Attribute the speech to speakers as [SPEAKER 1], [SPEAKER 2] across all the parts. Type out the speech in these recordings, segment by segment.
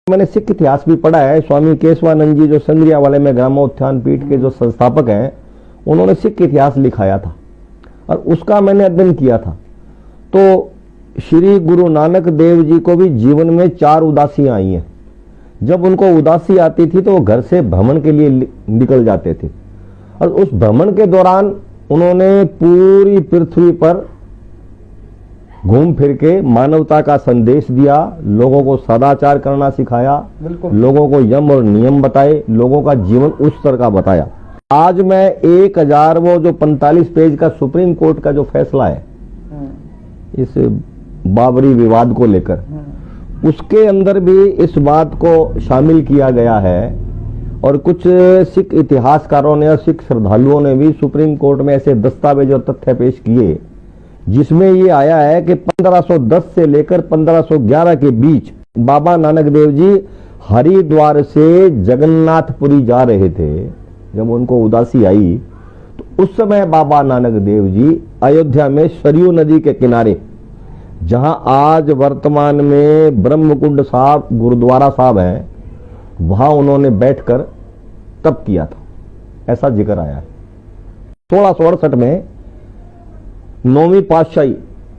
[SPEAKER 1] मैंने सिख इतिहास भी पढ़ा है। स्वामी केशवानंद जी जो संग्रिया वाले में ग्रामोत्थान पीठ के जो संस्थापक हैं, उन्होंने सिख इतिहास लिखाया था और उसका मैंने अध्ययन किया था। तो श्री गुरु नानक देव जी को भी जीवन में 4 उदासियां आई हैं। जब उनको उदासी आती थी तो वो घर से भ्रमण के लिए निकल जाते थे और उस भ्रमण के दौरान उन्होंने पूरी पृथ्वी पर घूम फिर के मानवता का संदेश दिया, लोगों को सदाचार करना सिखाया, लोगों को यम और नियम बताए, लोगों का जीवन उस तरह का बताया। आज मैं 1000 वो जो 45 पेज का सुप्रीम कोर्ट का जो फैसला है इस बाबरी विवाद को लेकर, उसके अंदर भी इस बात को शामिल किया गया है और कुछ सिख इतिहासकारों ने और सिख श्रद्धालुओं ने भी सुप्रीम कोर्ट में ऐसे दस्तावेज और तथ्य पेश किए जिसमें ये आया है कि 1510 से लेकर 1511 के बीच बाबा नानक देव जी हरिद्वार से जगन्नाथपुरी जा रहे थे। जब उनको उदासी आई तो उस समय बाबा नानक देव जी अयोध्या में सरयू नदी के किनारे, जहां आज वर्तमान में ब्रह्मकुंड साहब गुरुद्वारा साहब है, वहां उन्होंने बैठकर तप किया था, ऐसा जिक्र आया है। 1668 में 9वीं पातशाही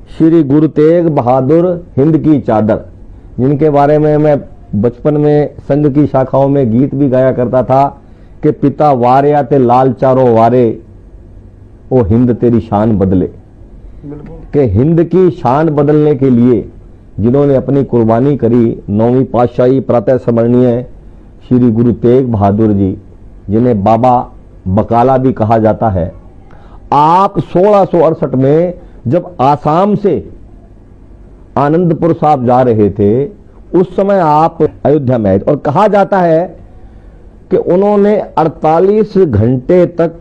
[SPEAKER 1] श्री गुरु तेग बहादुर हिंद की चादर, जिनके बारे में मैं बचपन में संघ की शाखाओं में गीत भी गाया करता था कि पिता वारे ते लाल चारो वारे, ओ हिंद तेरी शान बदले। कि हिंद की शान बदलने के लिए जिन्होंने अपनी कुर्बानी करी, 9वीं पातशाही प्रातः स्मरणीय श्री गुरु तेग बहादुर जी, जिन्हें बाबा बकाला भी कहा जाता है। आप 1668 में जब आसाम से आनंदपुर साहब जा रहे थे, उस समय आप अयोध्या में आए और कहा जाता है कि उन्होंने 48 घंटे तक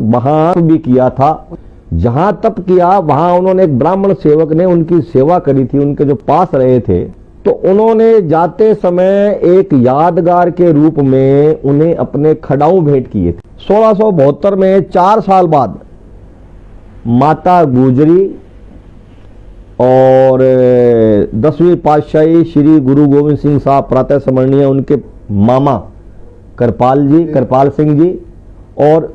[SPEAKER 1] वहां भी किया था। जहां तप किया वहां उन्होंने एक ब्राह्मण सेवक ने उनकी सेवा करी थी, उनके जो पास रहे थे, तो उन्होंने जाते समय एक यादगार के रूप में उन्हें अपने खड़ाऊ भेंट किए थे। 1672 में 4 साल बाद माता गुजरी और 10वीं पातशाही श्री गुरु गोविंद सिंह साहब प्रातः स्मरणीय, उनके मामा करपाल सिंह जी, और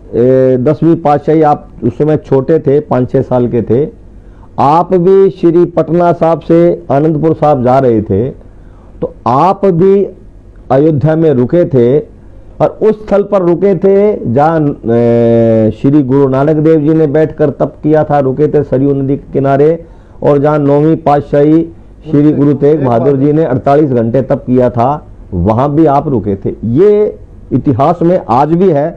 [SPEAKER 1] 10वीं पातशाही, आप उस समय छोटे थे, 5-6 साल के थे, आप भी श्री पटना साहब से आनंदपुर साहब जा रहे थे, तो आप भी अयोध्या में रुके थे और उस स्थल पर रुके थे जहां श्री गुरु नानक देव जी ने बैठकर तप किया था, रुके थे सरयू नदी के किनारे, और जहां 9वीं पातशाही श्री गुरु तेग बहादुर जी ने 48 घंटे तप किया था, वहां भी आप रुके थे। ये इतिहास में आज भी है।